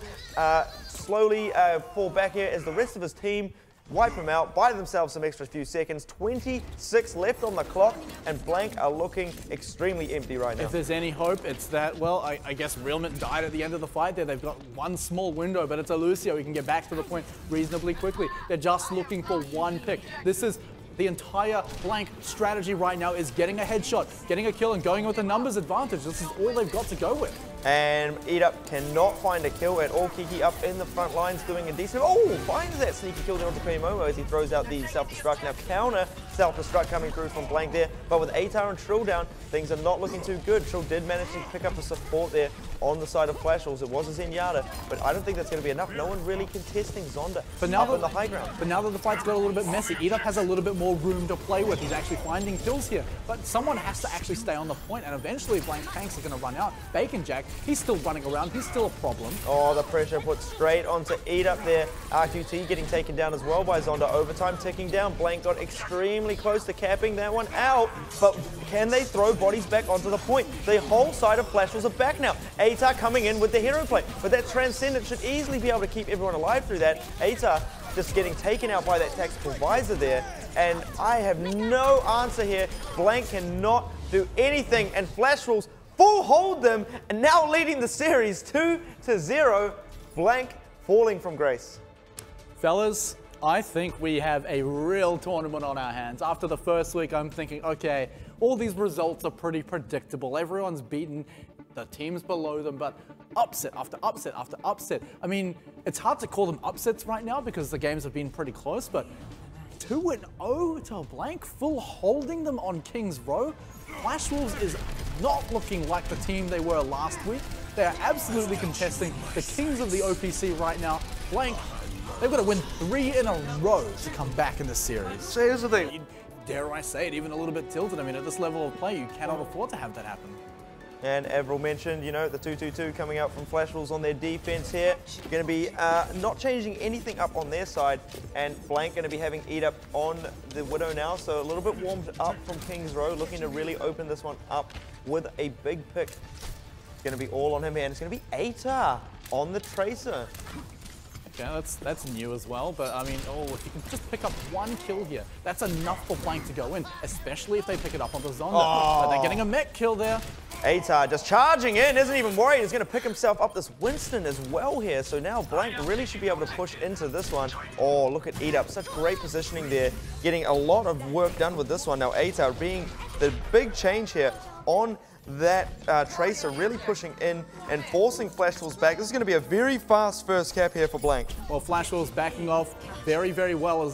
slowly fall back here as the rest of his team wipe him out, buy themselves some extra few seconds. 26 left on the clock, and Blank are looking extremely empty right now. If there's any hope, it's that, well, I guess Realment died at the end of the fight there. They've got one small window, but it's a Lucio. He can get back to the point reasonably quickly. They're just looking for one pick. This is the entire Blank strategy right now is getting a headshot, getting a kill, and going with a numbers advantage. This is all they've got to go with. And Eat Up cannot find a kill at all. Kiki up in the front lines doing a decent... Oh, finds that sneaky kill onto Momo as he throws out the self-destruct. Now counter self-destruct coming through from Blank there. But with Atar and Trill down, things are not looking too good. Trill did manage to pick up the support there on the side of Flash Wolves. It was a Zenyatta, but I don't think that's going to be enough. No one really contesting Zonder up in the high ground. But now that the fight's got a little bit messy, Eat Up has a little bit more room to play with. He's actually finding kills here. But someone has to actually stay on the point, and eventually Blank tanks are going to run out. Bacon Jack, he's still running around. He's still a problem. Oh, the pressure put straight onto Eat Up there. RQT getting taken down as well by Zonder. Overtime ticking down. Blank got extremely close to capping that one out. But can they throw bodies back onto the point? The whole side of Flash Wolves are back now. Atar coming in with the hero play. But that Transcendent should easily be able to keep everyone alive through that. Atar just getting taken out by that Tactical Visor there. And I have no answer here. Blank cannot do anything. And Flash Wolves full hold them, and now leading the series 2-0. Blank falling from grace. Fellas, I think we have a real tournament on our hands. After the first week, I'm thinking, okay, all these results are pretty predictable. Everyone's beaten the teams below them, but upset after upset after upset. I mean, it's hard to call them upsets right now because the games have been pretty close, but 2-0 to Blank, full holding them on King's Row. Flash Wolves is not looking like the team they were last week. They are absolutely contesting the kings of the OPC right now. Blank, they've got to win 3 in a row to come back in this series. So here's the thing. Dare I say it, even a little bit tilted. I mean, at this level of play, you cannot afford to have that happen. And Avril mentioned, you know, the 2-2-2 coming out from Flash Wolves on their defense here. Going to be not changing anything up on their side. And Blank going to be having Eat Up on the Widow now. So a little bit warmed up from King's Row, looking to really open this one up with a big pick. It's going to be all on him, and it's going to be Atar on the Tracer. Yeah, that's new as well, but I mean, if you can just pick up 1 kill here, that's enough for Blank to go in, especially if they pick it up on the Zonda. But they're getting a mech kill there. Atar just charging in, isn't even worried. He's going to pick himself up this Winston as well here. So now Blank really should be able to push into this one. Oh, look at Eat Up. Such great positioning there. Getting a lot of work done with this one. Now Atar being the big change here on that Tracer, really pushing in and forcing Flash Wolves back. This is going to be a very fast first cap here for Blank. Well, Flash Wolves backing off very, very well,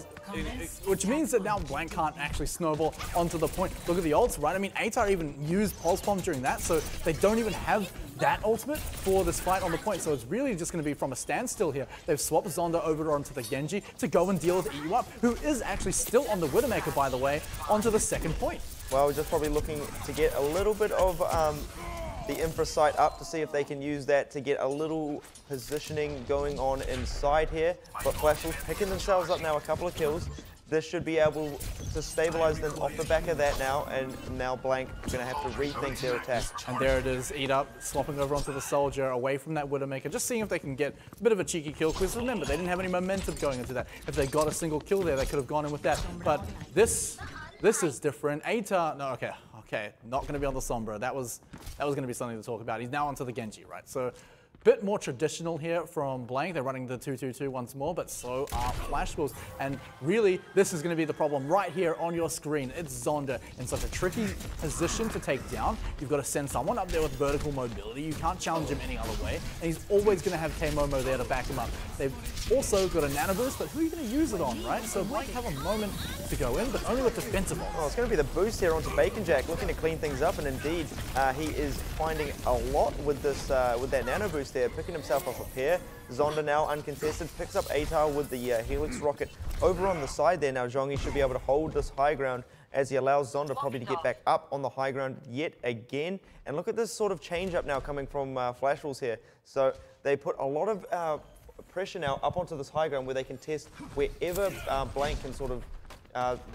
which means that now Blank can't actually snowball onto the point. Look at the ults, right? I mean, Atar even used Pulse Bomb during that, so they don't even have that ultimate for this fight on the point. So it's really just going to be from a standstill here. They've swapped Zonda over onto the Genji to go and deal with Eat Up, who is actually still on the Widowmaker, by the way, onto the second point. Well, we're just probably looking to get a little bit of the infra site up to see if they can use that to get a little positioning going on inside here. But Flash Wolves picking themselves up now, a couple of kills. This should be able to stabilize them off the back of that now, and now Blank are going to have to rethink their attack. And there it is, Eat Up, swapping over onto the Soldier, away from that Widowmaker, just seeing if they can get a bit of a cheeky kill, because remember, they didn't have any momentum going into that. If they got a single kill there, they could have gone in with that. But this is different. Atar, no, okay, not going to be on the Sombra. That was going to be something to talk about. He's now onto the Genji, right? So bit more traditional here from Blank. They're running the 2-2-2 once more, but so are Flash Wolves. And really, this is going to be the problem right here on your screen. It's Zonda in such a tricky position to take down. You've got to send someone up there with vertical mobility. You can't challenge him any other way. And he's always going to have K-Momo there to back him up. They've also got a Nano Boost, but who are you going to use it on, right? So Blank have a moment to go in, but only with defensive ults. Well, it's going to be the boost here onto Bacon Jack, looking to clean things up, and indeed, he is finding a lot with this with that Nano Boost there, picking himself up a pair. Zonda now uncontested, picks up Atar with the Helix Rocket over on the side there. Now Zhongi should be able to hold this high ground as he allows Zonda probably to get back up on the high ground yet again. And look at this sort of change up now coming from Flash Wolves here. So they put a lot of pressure now up onto this high ground where they can test wherever Blank can sort of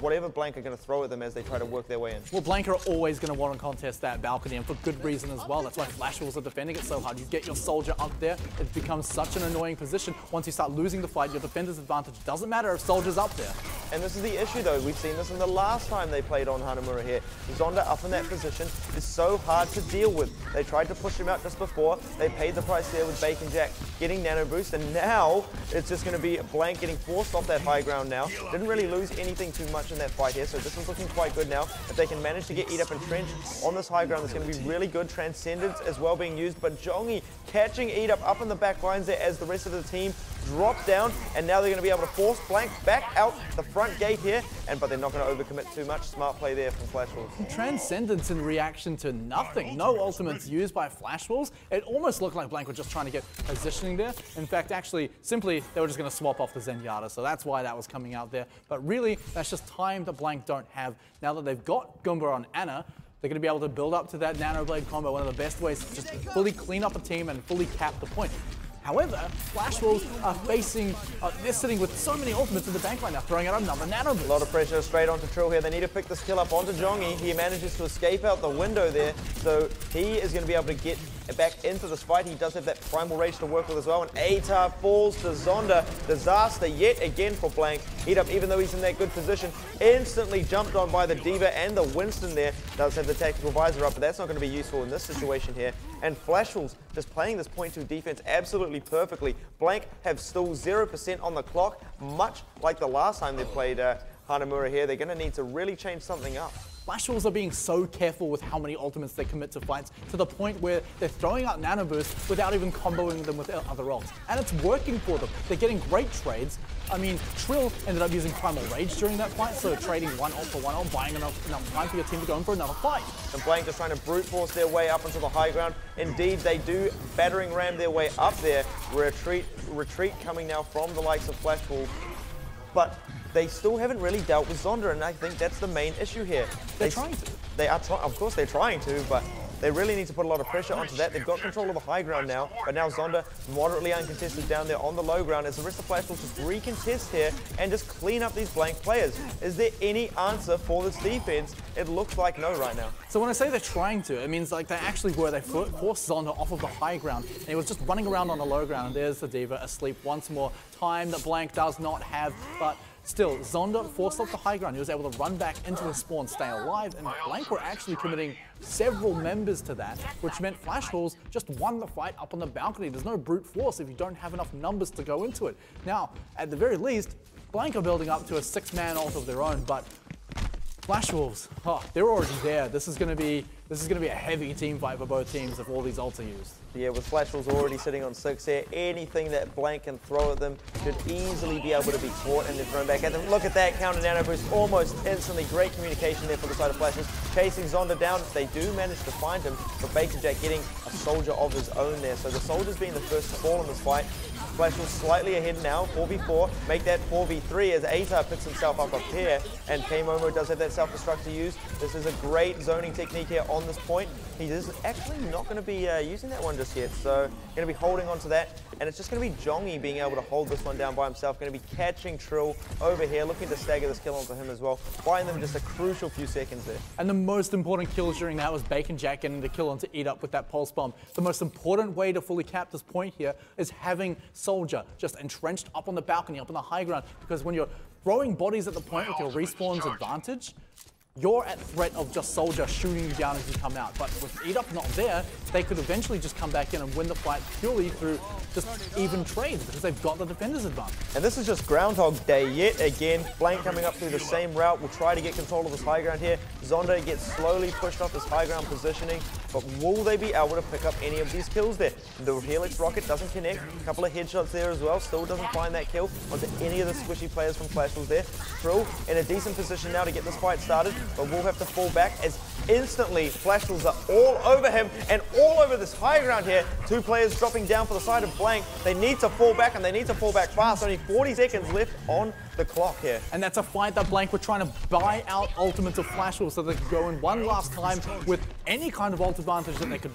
whatever Blank are going to throw at them as they try to work their way in. Well, Blank are always going to want to contest that balcony, and for good reason as well. That's why Flash Wolves are defending it so hard. You get your Soldier up there, it becomes such an annoying position. Once you start losing the fight, your defender's advantage doesn't matter if Soldier's up there. And this is the issue though, we've seen this in the last time they played on Hanamura here. Zonda up in that position is so hard to deal with. They tried to push him out just before, they paid the price there with Bacon Jack getting Nano Boost, and now it's just going to be Blank getting forced off that high ground now. Didn't really lose anything too much in that fight here, so this is looking quite good now. If they can manage to get Eat Up entrenched on this high ground, that's going to be really good. Transcendence as well being used, but Zhongi catching Eat Up in the back lines there as the rest of the team drop down, and now they're going to be able to force Blank back out the front gate here, but they're not going to overcommit too much. Smart play there from Flash Wolves. Transcendence in reaction to nothing. No ultimates used by Flash Wolves. It almost looked like Blank were just trying to get positioning there. In fact, actually, simply, they were just going to swap off the Zenyatta, so that's why that was coming out there. But really, that's just time that Blank don't have. Now that they've got Goomba on Ana, they're going to be able to build up to that Nano Blade combo, one of the best ways to just fully clean up a team and fully cap the point. However, Flash Wolves are facing, they're sitting with so many ultimates in the bank right now, throwing out another nano boost. A lot of pressure straight onto Trill here. They need to pick this kill up onto Jongi. He manages to escape out the window there, so he is going to be able to get back into this fight. He does have that primal rage to work with as well, and Atar falls to Zonda. Disaster yet again for Blank. Heat Up, even though he's in that good position, instantly jumped on by the D.Va and the Winston there. Does have the tactical visor up, but that's not going to be useful in this situation here. And Flash Wolves just playing this point 2 defense absolutely perfectly. Blank have still 0% on the clock, much like the last time they played Hanamura here. They're going to need to really change something up. Flash Wolves are being so careful with how many ultimates they commit to fights, to the point where they're throwing out nano boosts without even comboing them with other ults. And it's working for them. They're getting great trades. I mean, Trill ended up using Primal Rage during that fight, so trading one ult for one ult, buying enough time for your team to go in for another fight. And Blank just trying to brute force their way up into the high ground. Indeed, they do battering ram their way up there. Retreat coming now from the likes of Flash Wolves. But they still haven't really dealt with Zonda, and I think that's the main issue here. They're trying to. They are trying, of course they're trying to, but they really need to put a lot of pressure onto that. They've got control of the high ground now, but now Zonda moderately uncontested down there on the low ground as the rest of Flash will just recontest here and just clean up these Blank players. Is there any answer for this defense? It looks like no right now. So when I say they're trying to, it means like they actually were. They forced Zonda off of the high ground, and he was just running around on the low ground, and there's the D.Va asleep once more. Time that Blank does not have, but still, Zonda forced off the high ground. He was able to run back into the spawn, stay alive, and Blank were actually committing several members to that, which meant Flash Wolves just won the fight up on the balcony. There's no brute force if you don't have enough numbers to go into it. Now, at the very least, Blank are building up to a 6-man ult of their own, but Flash Wolves, they're already there. This is going to be a heavy team fight for both teams if all these ults are used. Yeah, with Flash Wolves already sitting on 6 here, anything that Blank can throw at them should easily be able to be caught and then thrown back at them. Look at that counter nano boost almost instantly. Great communication there for the side of Flash Wolves. Chasing Zonda down, they do manage to find him, but Baker Jack getting a soldier of his own there. So the soldiers being the first to fall in this fight. Flash Wolves slightly ahead now, 4v4, make that 4v3 as Atar picks himself up here, and K-Momo does have that self-destruct to use. This is a great zoning technique here on this point. He is actually not going to be using that one just yet, so going to be holding on to that, and it's just going to be Jongi being able to hold this one down by himself, going to be catching Trill over here, looking to stagger this kill onto him as well, buying them just a crucial few seconds there. And the most important kills during that was Bacon Jack getting the kill onto Eat Up with that pulse bomb. The most important way to fully cap this point here is having Soldier just entrenched up on the balcony, up on the high ground, because when you're throwing bodies at the point with your respawn's advantage, you're at threat of just Soldier shooting you down as you come out. But with Eat Up not there, they could eventually just come back in and win the fight purely through just even trades because they've got the defender's advantage. And this is just Groundhog Day yet again. Blank coming up through the same route. We'll try to get control of this high ground here. Zonda gets slowly pushed off this high ground positioning, but will they be able to pick up any of these kills there? The Helix Rocket doesn't connect. A couple of headshots there as well. Still doesn't find that kill onto any of the squishy players from Flash Wolves there. Trill in a decent position now to get this fight started, but we'll have to fall back as instantly Flash Wolves are all over him and all over this high ground here. 2 players dropping down for the side of Blank. They need to fall back, and they need to fall back fast. Only 40 seconds left on the clock here. And that's a fight that Blank were trying to buy out ultimates of Flash Wolves so they could go in one last time with any kind of ult advantage that they could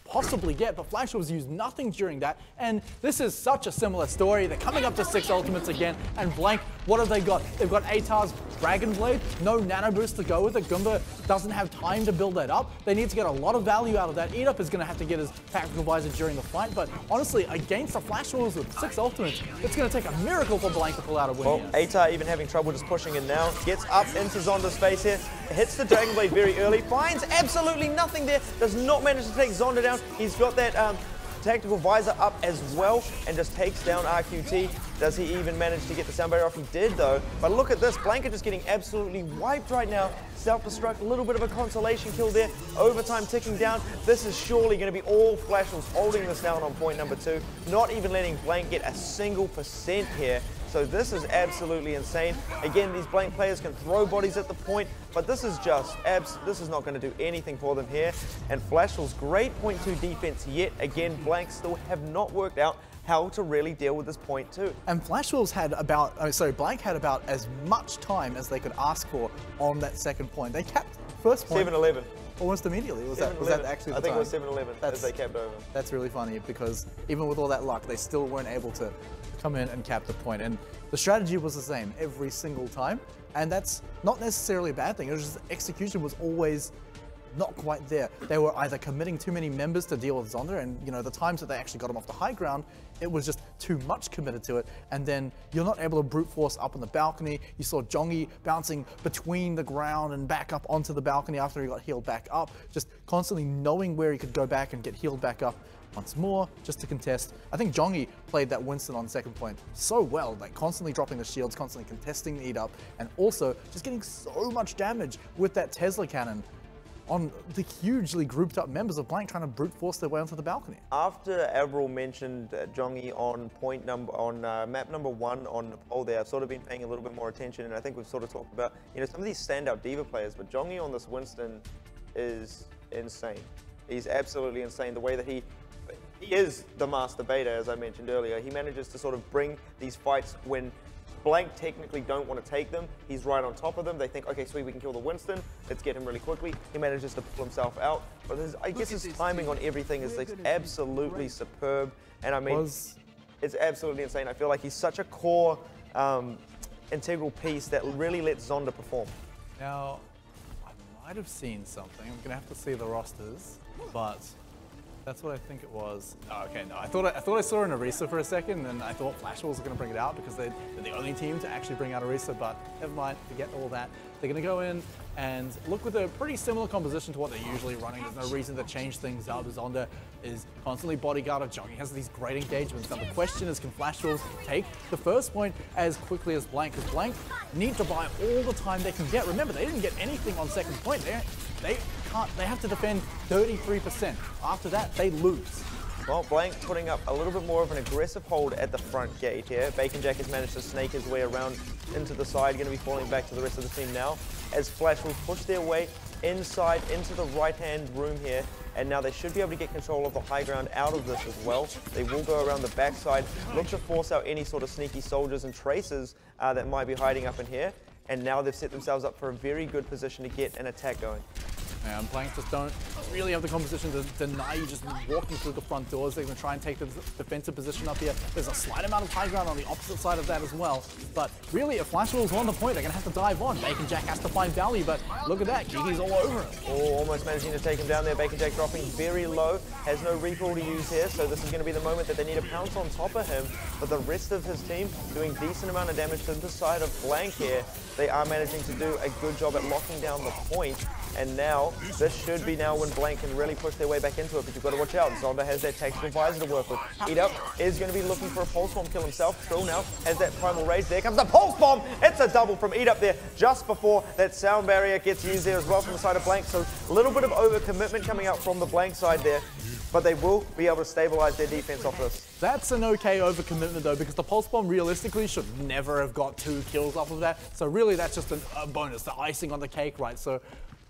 possibly get, but Flash Wolves used nothing during that, and this is such a similar story. They're coming up to 6 ultimates again, and Blank, what have they got? They've got Atar's Dragon Blade, no nano boost to go with it. Goomba doesn't have time to build that up. They need to get a lot of value out of that. Eat Up is going to have to get his tactical visor during the fight, but honestly, against the Flash Wolves with 6 ultimates, it's going to take a miracle for Blank to pull out a win. Well, here. Atar even having trouble just pushing in now, gets up into Zonda's face here, hits the Dragon Blade very early, finds absolutely nothing there, does not manage to take Zonda down. He's got that tactical visor up as well and just takes down RQT. Does he even manage to get the sound barrier off? He did though. But look at this, Blanket just getting absolutely wiped right now. Self-destruct, a little bit of a consolation kill there. Overtime ticking down. This is surely going to be all Flash Wolves holding this down on point number 2. Not even letting Blank get a single % here. So this is absolutely insane. Again, these Blank players can throw bodies at the point, but this is just this is not going to do anything for them here. And Flash Wolves, great point 2 defense yet again. Blank still have not worked out how to really deal with this point 2. And Flash Wolves had Blank had about as much time as they could ask for on that second point. They capped first point. 7-11. almost immediately. Was that actually the I think time? it was 7-11 as they capped over. That's really funny because even with all that luck, they still weren't able to come in and cap the point. And the strategy was the same every single time. And that's not necessarily a bad thing. It was just execution was always not quite there. They were either committing too many members to deal with Zonda, and you know the times that they actually got him off the high ground, it was just too much committed to it. And then you're not able to brute force up on the balcony. You saw Jongi bouncing between the ground and back up onto the balcony after he got healed back up, just constantly knowing where he could go back and get healed back up once more, just to contest. I think Jongi played that Winston on second point so well, like constantly dropping the shields, constantly contesting the eat up, and also just getting so much damage with that Tesla cannon on the hugely grouped up members of Blank trying to brute force their way onto the balcony. After Avril mentioned Jongi on map number 1 on Nepal there, I've sort of been paying a little bit more attention, and I think we've sort of talked about, you know, some of these standout diva players, but Jongi on this Winston is insane. He's absolutely insane. The way that he is the master beta, as I mentioned earlier. He manages to sort of bring these fights when Blank technically don't want to take them. He's right on top of them. They think, okay, sweet, we can kill the Winston. Let's get him really quickly. He manages to pull himself out. But I guess his timing on everything is like absolutely superb. And I mean, it's absolutely insane. I feel like he's such a core, integral piece that really lets Zonda perform. Now, I might have seen something. I'm going to have to see the rosters, but that's what I think it was. Oh, okay, no, I thought I saw an Orisa for a second, and I thought Flash was going to bring it out because they're the only team to actually bring out Orisa, but never mind, forget all that. They're going to go in and look with a pretty similar composition to what they're usually running. There's no reason to change things up. Zonda is constantly bodyguarded. Jongi has these great engagements. Now the question is, can Flash Wolves take the first point as quickly as Blank? Because Blank need to buy all the time they can get. Remember, they didn't get anything on second point. They have to defend 33%. After that, they lose. Well, Blank putting up a little bit more of an aggressive hold at the front gate here. Bacon Jack has managed to snake his way around into the side, going to be falling back to the rest of the team now, as Flash will push their way inside into the right-hand room here, and now they should be able to get control of the high ground out of this as well. They will go around the backside, look to force out any sort of sneaky soldiers and tracers that might be hiding up in here, and now they've set themselves up for a very good position to get an attack going. And Blank just don't really have the composition to deny you just walking through the front doors. They're going to try and take the defensive position up here. There's a slight amount of high ground on the opposite side of that as well. But really, if Flash Wolves on the point, they're going to have to dive on. Bacon Jack has to find value, but look at that. Gigi's all over him. Oh, almost managing to take him down there. Bacon Jack dropping very low. Has no recall to use here, so this is going to be the moment that they need to pounce on top of him. But the rest of his team doing decent amount of damage to the side of Blank here. They are managing to do a good job at locking down the point. And now, this should be now when Blank can really push their way back into it, but you've got to watch out. Zonda has that tactical visor to work with. Eat Up is going to be looking for a Pulse Bomb kill himself. Trill now has that Primal Rage. There comes the Pulse Bomb. It's a double from Eat Up there just before that sound barrier gets used there as well from the side of Blank. So a little bit of overcommitment coming out from the Blank side there, but they will be able to stabilize their defense off this. That's an okay overcommitment though, because the Pulse Bomb realistically should never have got 2 kills off of that. So really that's just a bonus, the icing on the cake, right? So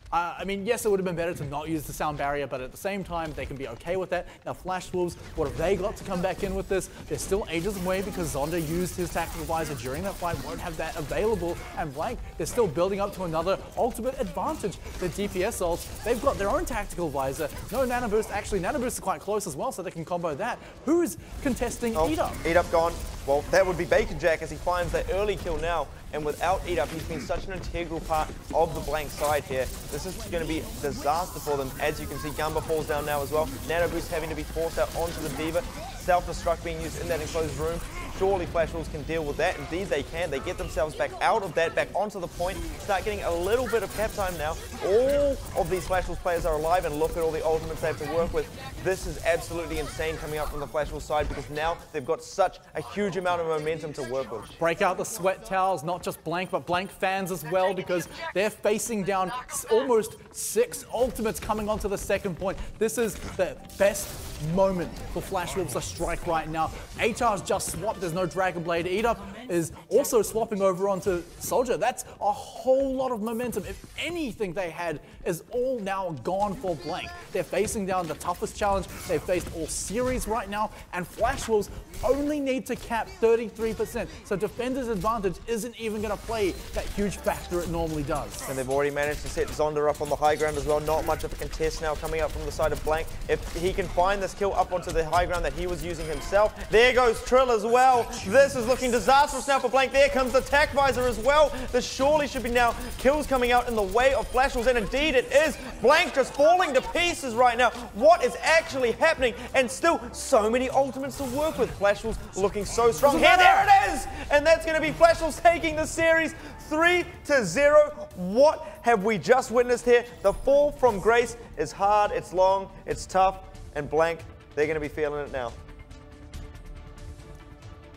I mean, yes, it would have been better to not use the sound barrier, but at the same time, they can be okay with that. Now, Flash Wolves, what have they got to come back in with this? They're still ages away because Zonda used his tactical visor during that fight, won't have that available. And Blank, they're still building up to another ultimate advantage. The DPS ults, they've got their own tactical visor. No Nano Boost. Actually, Nano Boost is quite close as well, so they can combo that. Who's contesting Eat Up? Eat Up gone. Well, that would be Bacon Jack as he finds that early kill now. And without Eat Up, he's been such an integral part of the Blank side here. This is going to be a disaster for them. As you can see, Gumba falls down now as well. Nano Boost having to be forced out onto the Diva. Self-destruct being used in that enclosed room. Surely Flash Wolves can deal with that. Indeed they can. They get themselves back out of that, back onto the point. Start getting a little bit of cap time now. All of these Flash Wolves players are alive, and look at all the ultimates they have to work with. This is absolutely insane coming up from the Flash Wolves side, because now they've got such a huge amount of momentum to work with. Break out the sweat towels, not just Blank, but Blank fans as well, because they're facing down almost 6 ultimates coming onto the second point. This is the best moment for Flash Wolves to strike right now. HR's just swapped, there's no Dragon Blade. Eda is also swapping over onto Soldier. That's a whole lot of momentum. If anything they had is all now gone for Blank. They're facing down the toughest challenge they've faced all series right now, and Flash Wolves only need to cap 33%. So Defender's advantage isn't even going to play that huge factor it normally does. And they've already managed to set Zonda up on the high ground as well. Not much of a contest now coming up from the side of Blank. If he can find this kill up onto the high ground that he was using himself. There goes Trill as well. This is looking disastrous now for Blank. There comes the Tac Visor as well. There surely should be now kills coming out in the way of Flash Wolves, and indeed it is. Blank just falling to pieces right now. What is actually happening? And still so many ultimates to work with. Flash Wolves looking so strong. Here, there it is! And that's going to be Flash Wolves taking the series 3-0. What have we just witnessed here? The fall from grace is hard, it's long, it's tough, and Blank, they're going to be feeling it now.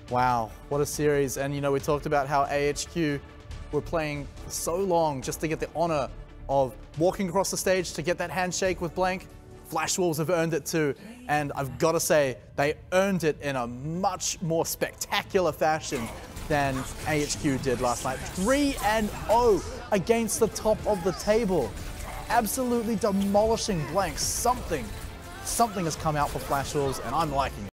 Wow, what a series. And you know, we talked about how AHQ were playing for so long just to get the honor of walking across the stage to get that handshake with Blank. Flash Wolves have earned it too, and I've got to say, they earned it in a much more spectacular fashion than AHQ did last night. 3-0 against the top of the table. Absolutely demolishing Blank. Something has come out for Flash Wolves, and I'm liking it.